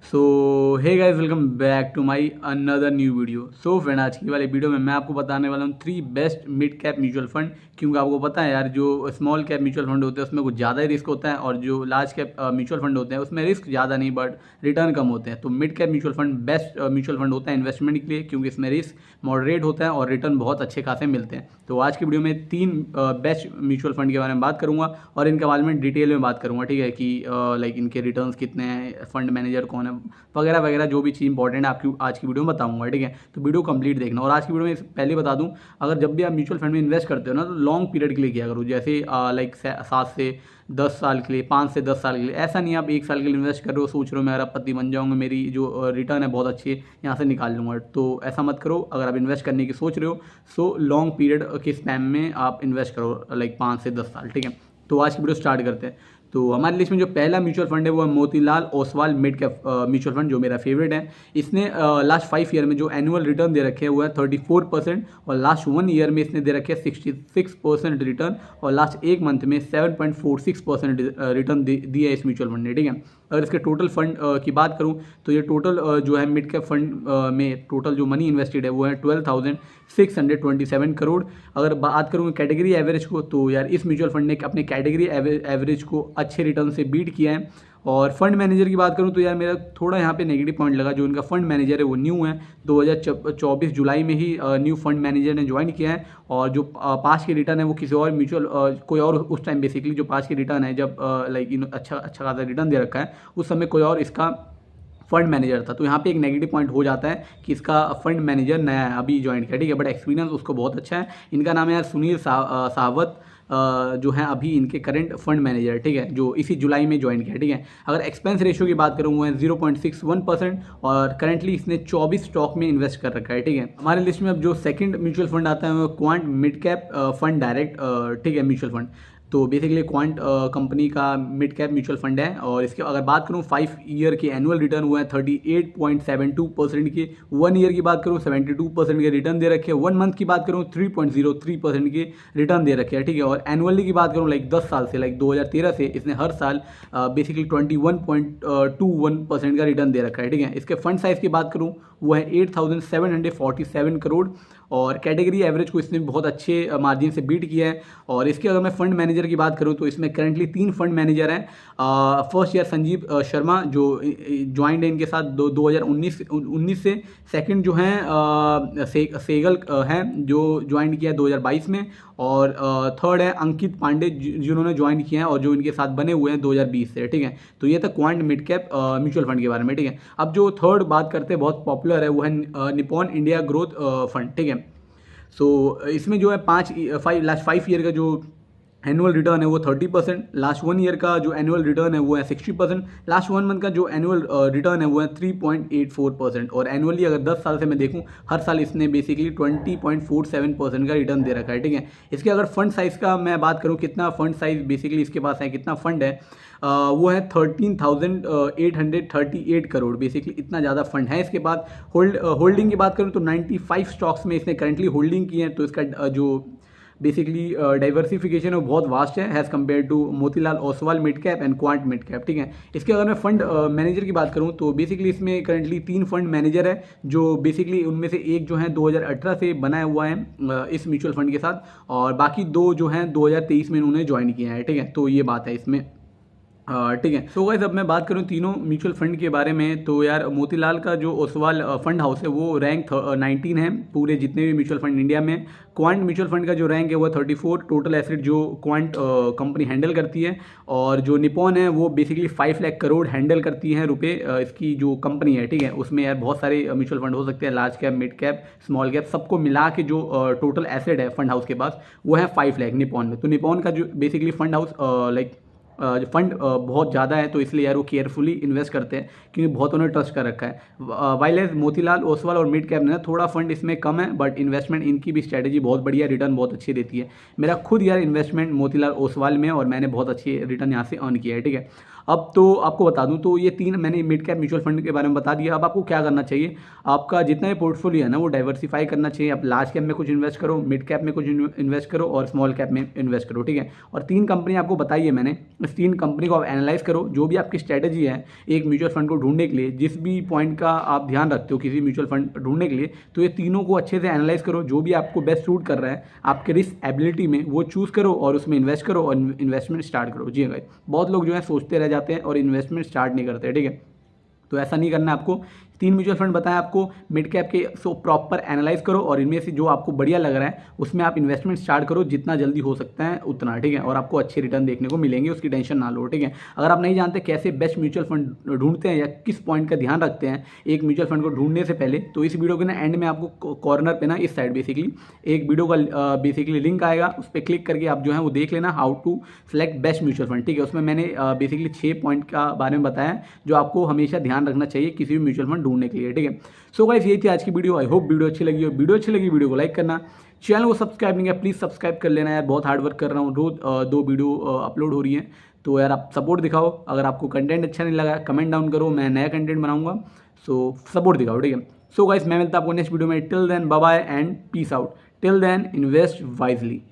So hey guys, welcome back to my another new video. So friend, आज की वाली video में मैं आपको बताने वाला हूँ 3 best mid cap mutual fund. क्योंकि आपको पता है यार, जो स्मॉल कैप म्यूचुअल फंड होते हैं उसमें कुछ ज़्यादा ही रिस्क होता है, और जो लार्ज कैप म्यूचुअल फंड होते हैं उसमें रिस्क ज़्यादा नहीं बट रिटर्न कम होते हैं। तो mid cap mutual fund best mutual fund होता है इन्वेस्टमेंट के लिए, क्योंकि इसमें रिस्क मॉडरेट होता है और रिटर्न बहुत अच्छे खासे मिलते हैं। तो आज की वीडियो में 3 बेस्ट म्यूचुअल फंड के बारे में बात करूँगा और इनके बारे में डिटेल में बात करूँगा, ठीक है, कि लाइक इनके रिटर्न्स कितने हैं, फंड मैनेजर कौन है, वगैरह वगैरह, जो भी चीज़ इंपॉर्टेंट है आपकी आज की वीडियो में बताऊंगा, ठीक है। तो वीडियो कंप्लीट देखना। और आज की वीडियो में पहले बता दूं, अगर जब भी आप म्यूचुअल फंड में इन्वेस्ट करते हो ना, तो लॉन्ग पीरियड के लिए किया करो। जैसे लाइक 7 से 10 साल के लिए, 5 से 10 साल के लिए। ऐसा नहीं आप 1 साल के लिए इन्वेस्ट कर रहे हो, सोच रहे हो मैं अरबपति बन जाऊंगा, मेरी जो रिटर्न है बहुत अच्छी है, यहाँ से निकाल लूँगा। तो ऐसा मत करो। अगर आप इन्वेस्ट करने की सोच रहे हो सो लॉन्ग पीरियड के स्पैम में आप इन्वेस्ट करो, लाइक 5 से 10 साल, ठीक है। तो आज की वीडियो स्टार्ट करते हैं। तो हमारी लिस्ट में जो पहला म्यूचुअल फंड है वो है Motilal Oswal mid cap mutual fund, जो मेरा फेवरेट है। इसने लास्ट 5 ईयर में जो एनुअल रिटर्न दे रखे हैं वो है 34%, और लास्ट 1 ईयर में इसने दे रखे हैं 66% रिटर्न, और लास्ट 1 मंथ में 7.46% रिटर्न दिया है इस म्यूचुअल फंड ने, ठीक है। अगर इसके टोटल फंड की बात करूं तो ये टोटल जो है मिड कैप फंड में टोटल जो मनी इन्वेस्टेड है वो है 12,627 करोड़। अगर बात करूँ कैटेगरी एवरेज को, तो यार इस म्यूचुअल फंड ने अपने कैटेगरी एवरेज को अच्छे रिटर्न से बीट किया है। और फंड मैनेजर की बात करूं तो यार मेरा थोड़ा यहाँ पे नेगेटिव पॉइंट लगा। जो इनका फंड मैनेजर है वो न्यू है, 2024 जुलाई में ही न्यू फंड मैनेजर ने ज्वाइन किया है। और जो पास की रिटर्न है वो किसी और म्यूचुअल कोई और उस टाइम बेसिकली जो पास की रिटर्न है, जब लाइक अच्छा खासा रिटर्न दे रखा है, उस समय कोई और इसका फंड मैनेजर था। तो यहाँ पे एक नेगेटिव पॉइंट हो जाता है कि इसका फंड मैनेजर नया है, अभी ज्वाइन किया, ठीक है। बट एक्सपीरियंस उसको बहुत अच्छा है। इनका नाम है यार सुनील सावत, जो है अभी इनके करंट फंड मैनेजर, ठीक है, जो इसी जुलाई में ज्वाइन किया, ठीक है। अगर एक्सपेंस रेशियो की बात करूँ वो है 0.61%, और करंटली इसने 24 स्टॉक में इन्वेस्ट कर रखा है, ठीक है। हमारे लिस्ट में अब जो सेकंड म्यूचुअल फंड आता है वो quant mid cap fund direct, ठीक है, म्यूचुअल फंड। तो बेसिकली क्वांट कंपनी का मिड कैप म्यूचुअल फंड है, और इसके अगर बात करूँ 5 ईयर के एनुअल रिटर्न हुआ है 38.72% के। 1 ईयर की बात करूँ 72% के रिटर्न दे रखे हैं। 1 मंथ की बात करूँ 3.03% के रिटर्न दे रखे हैं, ठीक है। और एनुअली की बात करूँ लाइक 10 साल से, लाइक 2013 से इसने हर साल बेसिकली 21.21% का रिटर्न दे रखा है, ठीक है। इसके फंड साइज की बात करूँ वो है 8,747 करोड़, और कैटेगरी एवरेज को इसने बहुत अच्छे मार्जिन से बीट किया है। और इसके अगर मैं फंड मैनेजर की बात करूं तो इसमें करंटली 3 फंड मैनेजर हैं। फर्स्ट ईयर संजीव शर्मा जो ज्वाइंड है इनके साथ 2019 से। सेकंड जो हैं सेगल हैं जो ज्वाइन किया है 2022 में। और थर्ड है अंकित पांडे जिन्होंने ज्वाइन किया है और जो इनके साथ बने हुए हैं 2020 से, ठीक है। तो ये था quant mid cap mutual fund के बारे में, ठीक है। अब जो थर्ड बात करते हैं बहुत पॉपुलर है वो है निपॉन इंडिया ग्रोथ फंड, ठीक है। सो इसमें जो है लास्ट 5 ईयर का जो एनुअल रिटर्न है वो 30%, लास्ट 1 ईयर का जो एनुअल रिटर्न है वो है 60%, लास्ट 1 मंथ का जो एनुअल रिटर्न है वो है 3.84%। और एनुअली अगर 10 साल से मैं देखूं, हर साल इसने बेसिकली 20.47% का रिटर्न दे रखा है, ठीक है। इसके अगर फंड साइज का मैं बात करूं, कितना फंड साइज बेसिकली इसके पास है, कितना फंड है, वो है 13,838 करोड़, बेसिकली इतना ज़्यादा फंड है इसके पास। होल्डिंग की बात करूँ तो 95 स्टॉक्स में इसने करंटली होल्डिंग की है। तो इसका जो बेसिकली डाइवर्सिफिकेशन वो बहुत वास्ट है as compare to Motilal Oswal mid cap and quant mid cap, ठीक है। इसके अगर मैं फंड मैनेजर की बात करूं तो बेसिकली इसमें करंटली 3 फंड मैनेजर है, जो बेसिकली उनमें से एक जो है 2018 से बनाया हुआ है इस म्यूचुअल फंड के साथ, और बाकी 2 जो हैं 2023 में उन्होंने ज्वाइन किया है, ठीक है। तो ये बात है इसमें, ठीक है। तो गाइस अब मैं बात करूं तीनों म्यूचुअल फंड के बारे में, तो यार मोतीलाल का जो ओसवाल फंड हाउस है वो रैंक 19 है पूरे जितने भी म्यूचुअल फंड इंडिया में। क्वांट म्यूचुअल फंड का जो रैंक है वो 34 टोटल एसेट जो क्वांट कंपनी हैंडल करती है। और जो निपॉन है वो बेसिकली 5 लाख करोड़ हैंडल करती है रुपए, इसकी जो कंपनी है, ठीक है। उसमें यार बहुत सारे म्यूचुअल फंड हो सकते हैं, large cap, mid cap, small cap, सबको मिला के जो टोटल एसेट है फंड हाउस के पास वो है 5 लाख निपॉन में। तो निपॉन का जो बेसिकली फंड हाउस लाइक जो फंड बहुत ज़्यादा है, तो इसलिए यार वो केयरफुली इन्वेस्ट करते हैं क्योंकि बहुत उन्होंने ट्रस्ट कर रखा है। वाइल एज मोतीलाल ओसवाल और मिड कैप ने थोड़ा फंड इसमें कम है, बट इन्वेस्टमेंट इनकी भी स्ट्रैटेजी बहुत बढ़िया, रिटर्न बहुत अच्छी देती है। मेरा खुद यार इन्वेस्टमेंट मोतीलाल ओसवाल में, और मैंने बहुत अच्छी रिटर्न यहाँ से अर्न किया है, ठीक है। अब तो आपको बता दूं, तो ये 3 मैंने मिड कैप म्यूचुअल फंड के बारे में बता दिया। अब आपको क्या करना चाहिए, आपका जितना भी पोर्टफोलियो है ना वो डाइवर्सिफाई करना चाहिए। आप लार्ज कैप में कुछ इन्वेस्ट करो, मिड कैप में कुछ इन्वेस्ट करो और स्मॉल कैप में इन्वेस्ट करो, ठीक है। और 3 कंपनी आपको बताई है मैंने, इस 3 कंपनी को आप एनालाइज करो। जो भी आपकी स्ट्रैटेजी है एक म्यूचुअल फंड को ढूंढने के लिए, जिस भी पॉइंट का आप ध्यान रखते हो किसी म्यूचुअल फंड ढूंढने के लिए, तो ये तीनों को अच्छे से एनालाइज करो। जो भी आपको बेस्ट सूट कर रहा है आपके रिस्क एबिलिटी में, वो चूज़ करो और उसमें इन्वेस्ट करो और इन्वेस्टमेंट स्टार्ट करो। जी गाइस, बहुत लोग जो है सोचते रह जाते हैं और इन्वेस्टमेंट स्टार्ट नहीं करते, ठीक है। तो ऐसा नहीं करना है आपको। 3 म्यूचुअल फंड बताएं आपको मिड कैप के, सो प्रॉपर एनालाइज करो और इनमें से जो आपको बढ़िया लग रहा है उसमें आप इन्वेस्टमेंट स्टार्ट करो, जितना जल्दी हो सकता है उतना, ठीक है। और आपको अच्छे रिटर्न देखने को मिलेंगे, उसकी टेंशन ना लो, ठीक है। अगर आप नहीं जानते कैसे बेस्ट म्यूचुअल फंड ढूंढते हैं या किस पॉइंट का ध्यान रखते हैं एक म्यूचुअल फंड को ढूंढने से पहले, तो इस वीडियो के ना एंड में आपको कॉर्नर पे ना इस साइड बेसिकली एक वीडियो का बेसिकली लिंक आएगा, उस पर क्लिक करके आप जो है वो देख लेना, how to select best mutual fund, ठीक है। उसमें मैंने बेसिकली 6 पॉइंट का बारे में बताया जो आपको हमेशा ध्यान रखना चाहिए किसी भी म्यूचुअल फंड ढूंढने के लिए, ठीक है। सो गाइस, ये थी आज की वीडियो। आई होप वीडियो अच्छी लगी हो। वीडियो अच्छी लगी वीडियो को लाइक करना, चैनल को सब्सक्राइब नहीं किया प्लीज़ सब्सक्राइब कर लेना यार। बहुत हार्ड वर्क कर रहा हूँ, रोज 2 वीडियो अपलोड हो रही है, तो यार आप सपोर्ट दिखाओ। अगर आपको कंटेंट अच्छा नहीं लगा कमेंट डाउन करो, मैं नया कंटेंट बनाऊंगा, सो सपोर्ट दिखाओ, ठीक है। सो गाइस, मैं मिलता हूं आपको नेक्स्ट वीडियो में। Till then bye bye and peace out. Till then invest wisely.